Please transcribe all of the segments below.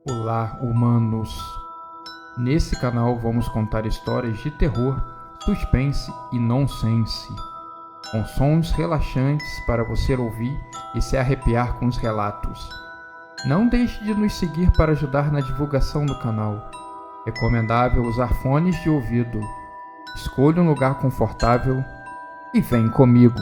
Olá, humanos! Nesse canal vamos contar histórias de terror, suspense e nonsense, com sons relaxantes para você ouvir e se arrepiar com os relatos. Não deixe de nos seguir para ajudar na divulgação do canal. Recomendável usar fones de ouvido. Escolha um lugar confortável e vem comigo.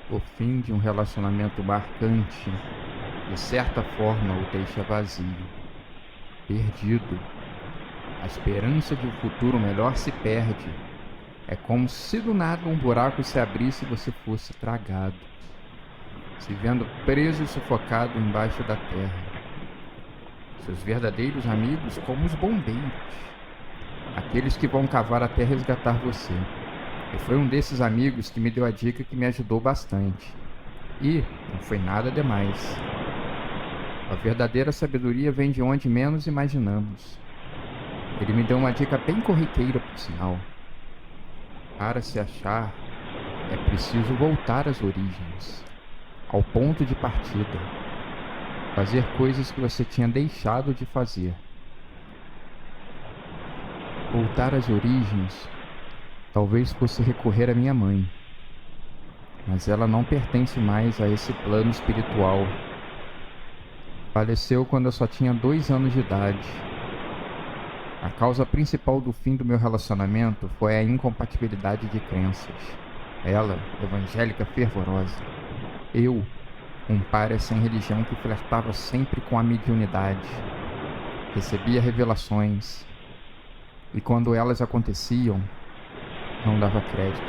O fim de um relacionamento marcante, de certa forma, o deixa vazio, perdido. A esperança de um futuro melhor se perde. É como se do nada um buraco se abrisse e você fosse tragado, se vendo preso e sufocado embaixo da terra. Seus verdadeiros amigos como os bombeiros, aqueles que vão cavar até resgatar você. E foi um desses amigos que me deu a dica que me ajudou bastante. E não foi nada demais. A verdadeira sabedoria vem de onde menos imaginamos. Ele me deu uma dica bem corriqueira, por sinal. Para se achar, é preciso voltar às origens, ao ponto de partida. Fazer coisas que você tinha deixado de fazer. Voltar às origens talvez fosse recorrer à minha mãe, mas ela não pertence mais a esse plano espiritual. Faleceu quando eu só tinha 2 anos de idade. A causa principal do fim do meu relacionamento foi a incompatibilidade de crenças. Ela, evangélica fervorosa. Eu, um pária sem religião que flertava sempre com a mediunidade. Recebia revelações, e quando elas aconteciam, não dava crédito.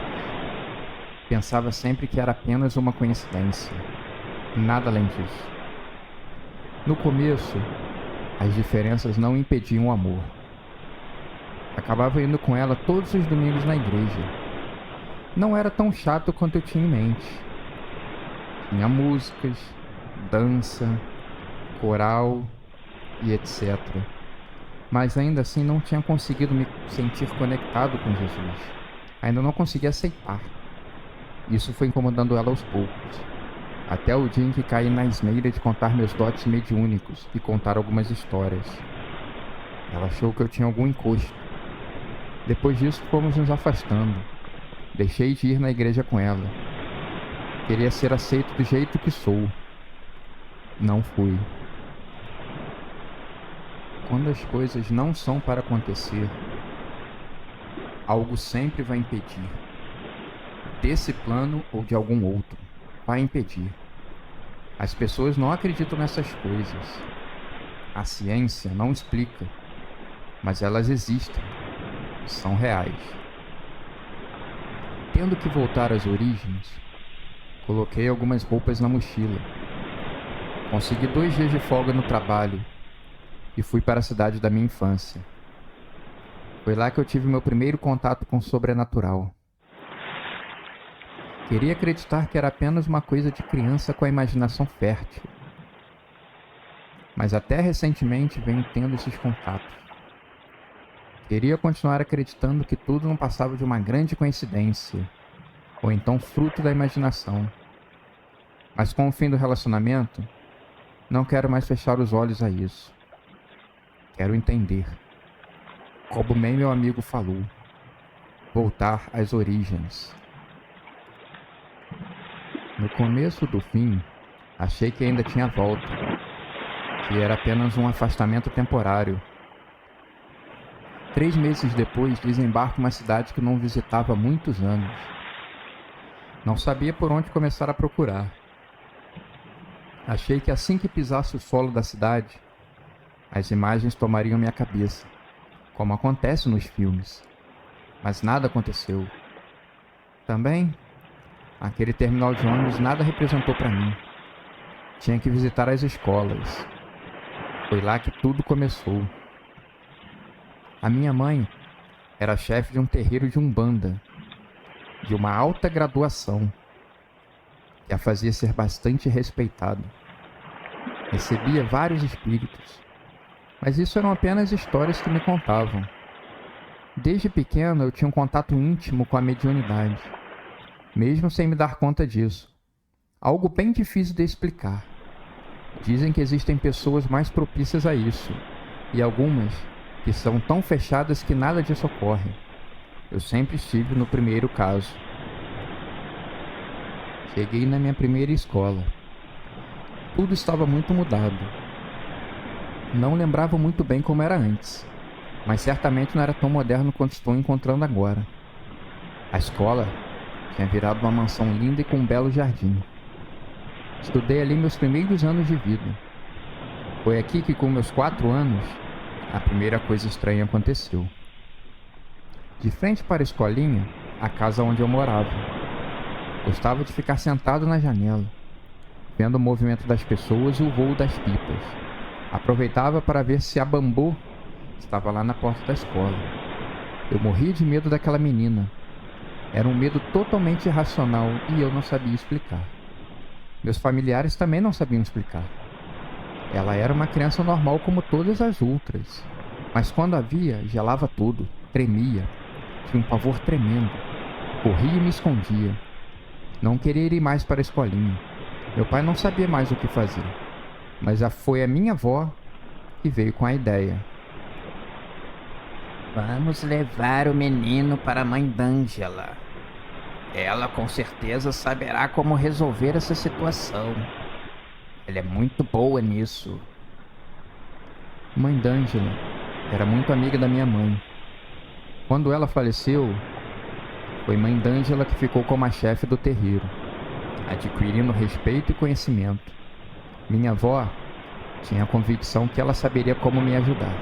Pensava sempre que era apenas uma coincidência, nada além disso. No começo, as diferenças não impediam o amor. Acabava indo com ela todos os domingos na igreja. Não era tão chato quanto eu tinha em mente. Tinha músicas, dança, coral e etc. Mas ainda assim não tinha conseguido me sentir conectado com Jesus. Ainda não conseguia aceitar. Isso foi incomodando ela aos poucos. Até o dia em que caí na asneira de contar meus dotes mediúnicos e contar algumas histórias. Ela achou que eu tinha algum encosto. Depois disso fomos nos afastando. Deixei de ir na igreja com ela. Queria ser aceito do jeito que sou. Não fui. Quando as coisas não são para acontecer, algo sempre vai impedir. Desse plano ou de algum outro, vai impedir. As pessoas não acreditam nessas coisas. A ciência não explica, mas elas existem, são reais. Tendo que voltar às origens, coloquei algumas roupas na mochila. Consegui 2 dias de folga no trabalho e fui para a cidade da minha infância. Foi lá que eu tive meu primeiro contato com o sobrenatural. Queria acreditar que era apenas uma coisa de criança com a imaginação fértil. Mas até recentemente venho tendo esses contatos. Queria continuar acreditando que tudo não passava de uma grande coincidência, ou então fruto da imaginação. Mas com o fim do relacionamento, não quero mais fechar os olhos a isso. Quero entender. Como bem meu amigo falou, voltar às origens. No começo do fim, achei que ainda tinha volta, que era apenas um afastamento temporário. 3 meses depois, desembarco em uma cidade que não visitava há muitos anos. Não sabia por onde começar a procurar. Achei que assim que pisasse o solo da cidade, as imagens tomariam minha cabeça, como acontece nos filmes. Mas nada aconteceu. Também, aquele terminal de ônibus nada representou para mim. Tinha que visitar as escolas. Foi lá que tudo começou. A minha mãe era chefe de um terreiro de umbanda, de uma alta graduação, que a fazia ser bastante respeitada. Recebia vários espíritos, mas isso eram apenas histórias que me contavam. Desde pequeno eu tinha um contato íntimo com a mediunidade. mesmo sem me dar conta disso. Algo bem difícil de explicar. Dizem que existem pessoas mais propícias a isso, e algumas que são tão fechadas que nada disso ocorre. Eu sempre estive no primeiro caso. Cheguei na minha primeira escola. Tudo estava muito mudado. Não lembrava muito bem como era antes, mas certamente não era tão moderno quanto estou encontrando agora. A escola tinha virado uma mansão linda e com um belo jardim. Estudei ali meus primeiros anos de vida. Foi aqui que, com meus 4 anos, a primeira coisa estranha aconteceu. De frente para a escolinha, a casa onde eu morava. Gostava de ficar sentado na janela, vendo o movimento das pessoas e o voo das pipas. Aproveitava para ver se a Bambu estava lá na porta da escola. Eu morria de medo daquela menina. Era um medo totalmente irracional e eu não sabia explicar. Meus familiares também não sabiam explicar. Ela era uma criança normal como todas as outras, mas quando a via, gelava tudo, tremia, tinha um pavor tremendo, corria e me escondia. Não queria ir mais para a escolinha. Meu pai não sabia mais o que fazer, mas foi a minha avó que veio com a ideia. Vamos levar o menino para a mãe d'Ângela. Ela com certeza saberá como resolver essa situação. Ela é muito boa nisso. Mãe d'Ângela era muito amiga da minha mãe. Quando ela faleceu, foi mãe d'Ângela que ficou como a chefe do terreiro, adquirindo respeito e conhecimento. Minha avó tinha a convicção que ela saberia como me ajudar.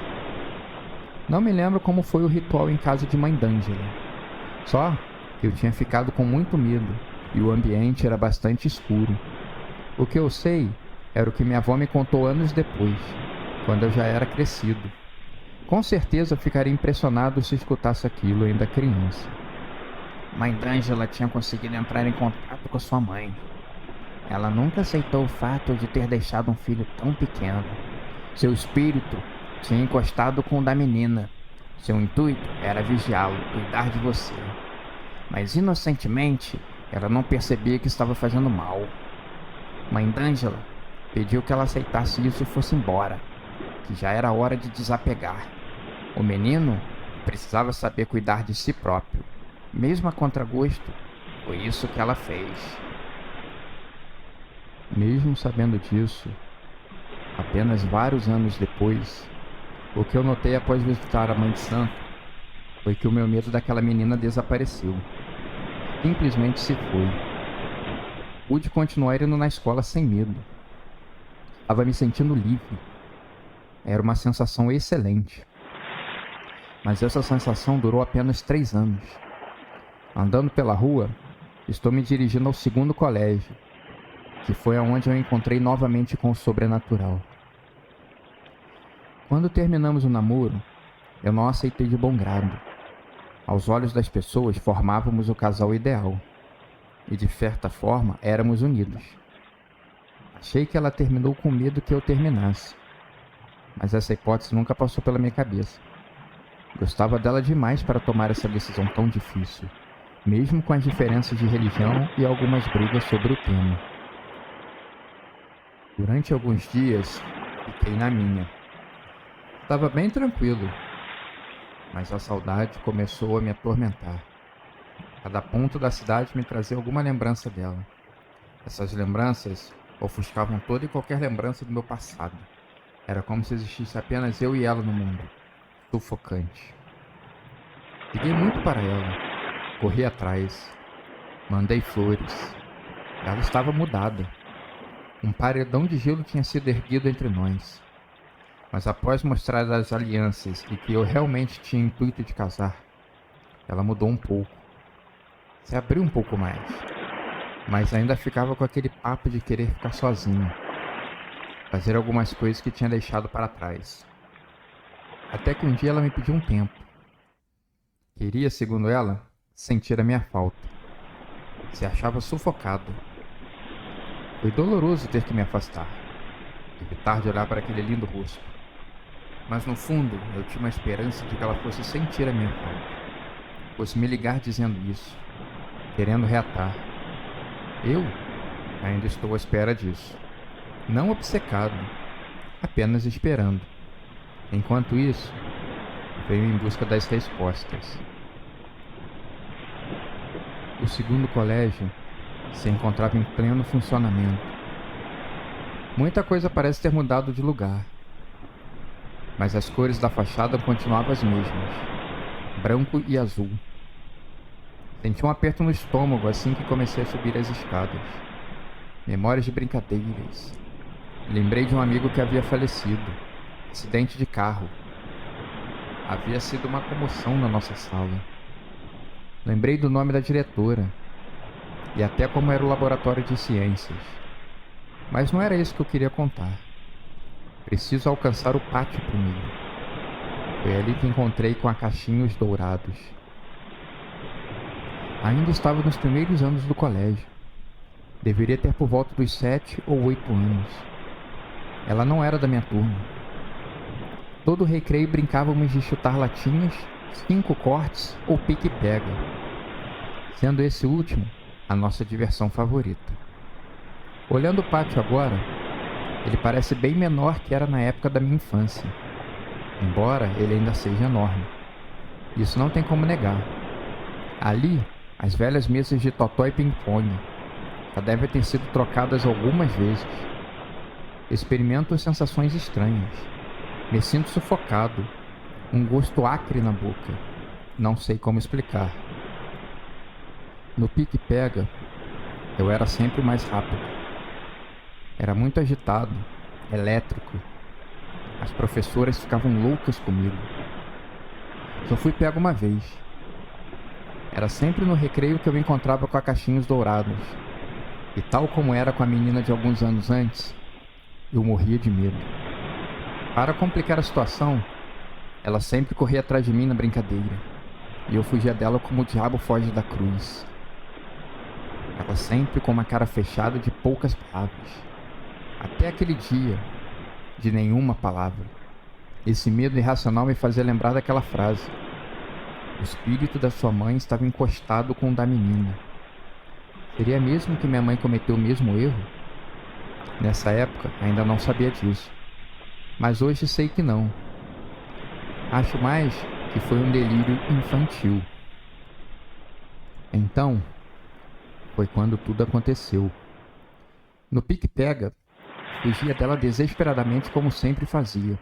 Não me lembro como foi o ritual em casa de mãe d'Ângela. Só que eu tinha ficado com muito medo e o ambiente era bastante escuro. O que eu sei era o que minha avó me contou anos depois, quando eu já era crescido. Com certeza eu ficaria impressionado se escutasse aquilo ainda criança. Mãe d'Ângela tinha conseguido entrar em contato com sua mãe. Ela nunca aceitou o fato de ter deixado um filho tão pequeno. Seu espírito tinha encostado com o da menina. Seu intuito era vigiá-lo, cuidar de você. Mas inocentemente, ela não percebia que estava fazendo mal. Mãe d'Ângela pediu que ela aceitasse isso e fosse embora, que já era hora de desapegar. O menino precisava saber cuidar de si próprio, mesmo a contragosto. Foi isso que ela fez. Mesmo sabendo disso, apenas vários anos depois, o que eu notei após visitar a Mãe de Santo foi que o meu medo daquela menina desapareceu. Simplesmente se foi. Pude continuar indo na escola sem medo. Estava me sentindo livre. Era uma sensação excelente. Mas essa sensação durou apenas 3 anos. Andando pela rua, estou me dirigindo ao 2º colégio, que foi aonde eu encontrei novamente com o sobrenatural. Quando terminamos o namoro, eu não aceitei de bom grado. Aos olhos das pessoas, formávamos o casal ideal. E de certa forma, éramos unidos. Achei que ela terminou com medo que eu terminasse. Mas essa hipótese nunca passou pela minha cabeça. Gostava dela demais para tomar essa decisão tão difícil, mesmo com as diferenças de religião e algumas brigas sobre o tema. Durante alguns dias, fiquei na minha. Estava bem tranquilo, mas a saudade começou a me atormentar. Cada ponto da cidade me trazia alguma lembrança dela. Essas lembranças ofuscavam toda e qualquer lembrança do meu passado. Era como se existisse apenas eu e ela no mundo. Sufocante. Liguei muito para ela. Corri atrás. Mandei flores. Ela estava mudada. Um paredão de gelo tinha sido erguido entre nós. Mas após mostrar as alianças e que eu realmente tinha intuito de casar, ela mudou um pouco. Se abriu um pouco mais. Mas ainda ficava com aquele papo de querer ficar sozinha. Fazer algumas coisas que tinha deixado para trás. Até que um dia ela me pediu um tempo. Queria, segundo ela, sentir a minha falta. Se achava sufocado. Foi doloroso ter que me afastar. Evitar de olhar para aquele lindo rosto. Mas no fundo, eu tinha uma esperança de que ela fosse sentir a minha falta. Fosse me ligar dizendo isso. Querendo reatar. Eu ainda estou à espera disso. Não obcecado, apenas esperando. Enquanto isso, venho em busca das respostas. O segundo colégio se encontrava em pleno funcionamento. Muita coisa parece ter mudado de lugar, mas as cores da fachada continuavam as mesmas, branco e azul. Senti um aperto no estômago assim que comecei a subir as escadas. Memórias de brincadeiras. Lembrei de um amigo que havia falecido. Acidente de carro. Havia sido uma comoção na nossa sala. Lembrei do nome da diretora e até como era o laboratório de ciências. Mas não era isso que eu queria contar. Preciso alcançar o pátio primeiro. Foi ali que encontrei com a Caixinhos Dourados. Ainda estava nos primeiros anos do colégio. Deveria ter por volta dos 7 ou 8 anos. Ela não era da minha turma. Todo recreio brincávamos de chutar latinhas, 5 cortes ou pique-pega, sendo esse último a nossa diversão favorita. Olhando o pátio agora, ele parece bem menor que era na época da minha infância, embora ele ainda seja enorme. Isso não tem como negar. Ali, as velhas mesas de totó e ping-pong já devem ter sido trocadas algumas vezes. Experimento sensações estranhas. Me sinto sufocado. Um gosto acre na boca. Não sei como explicar. No pique-pega, eu era sempre mais rápido. Era muito agitado, elétrico. As professoras ficavam loucas comigo. Só fui pego uma vez. Era sempre no recreio que eu me encontrava com a Caixinhos Dourados. E tal como era com a menina de alguns anos antes, eu morria de medo. Para complicar a situação, ela sempre corria atrás de mim na brincadeira, e eu fugia dela como o diabo foge da cruz. Ela sempre com uma cara fechada de poucas palavras. Até aquele dia, de nenhuma palavra. Esse medo irracional me fazia lembrar daquela frase. O espírito da sua mãe estava encostado com o da menina. Seria mesmo que minha mãe cometeu o mesmo erro? Nessa época, ainda não sabia disso. Mas hoje sei que não. Acho mais que foi um delírio infantil. Então, foi quando tudo aconteceu. No pique-pega, fugia dela desesperadamente como sempre fazia.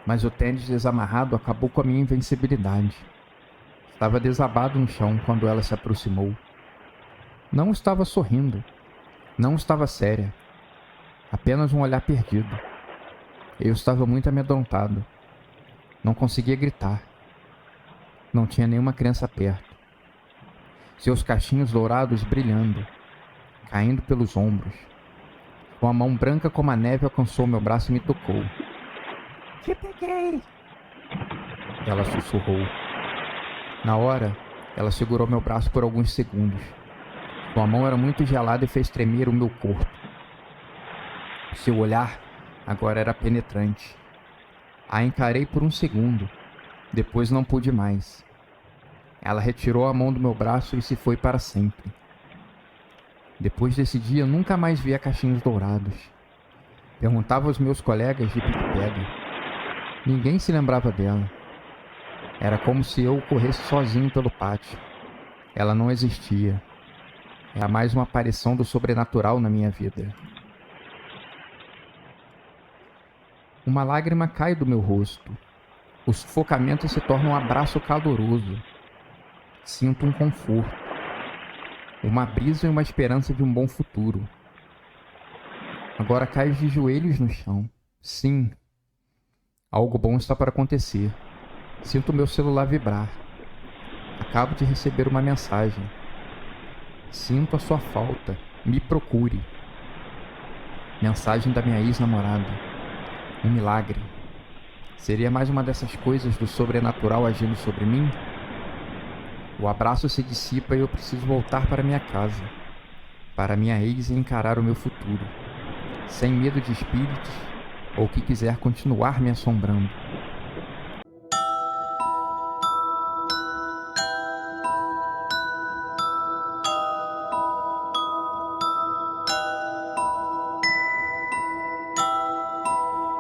Mas o tênis desamarrado acabou com a minha invencibilidade. Estava desabado no chão quando ela se aproximou. Não estava sorrindo. Não estava séria. Apenas um olhar perdido. Eu estava muito amedrontado. Não conseguia gritar. Não tinha nenhuma criança perto. Seus cachinhos dourados brilhando, caindo pelos ombros. Com a mão branca como a neve alcançou meu braço e me tocou. Te peguei! Ela sussurrou. Na hora, ela segurou meu braço por alguns segundos. Sua mão era muito gelada e fez tremer o meu corpo. Seu olhar agora era penetrante. A encarei por um segundo. Depois não pude mais. Ela retirou a mão do meu braço e se foi para sempre. Depois desse dia, nunca mais vi a Caixinhos Dourados. Perguntava aos meus colegas de pique-pega. Ninguém se lembrava dela. Era como se eu corresse sozinho pelo pátio. Ela não existia. Era mais uma aparição do sobrenatural na minha vida. Uma lágrima cai do meu rosto. O sufocamento se torna um abraço caloroso. Sinto um conforto. Uma brisa e uma esperança de um bom futuro. Agora caio de joelhos no chão. Sim. Algo bom está para acontecer. Sinto meu celular vibrar. Acabo de receber uma mensagem. Sinto a sua falta. Me procure. Mensagem da minha ex-namorada. Um milagre. Seria mais uma dessas coisas do sobrenatural agindo sobre mim? O abraço se dissipa e eu preciso voltar para minha casa, para minha ex e encarar o meu futuro, sem medo de espíritos ou que quiser continuar me assombrando.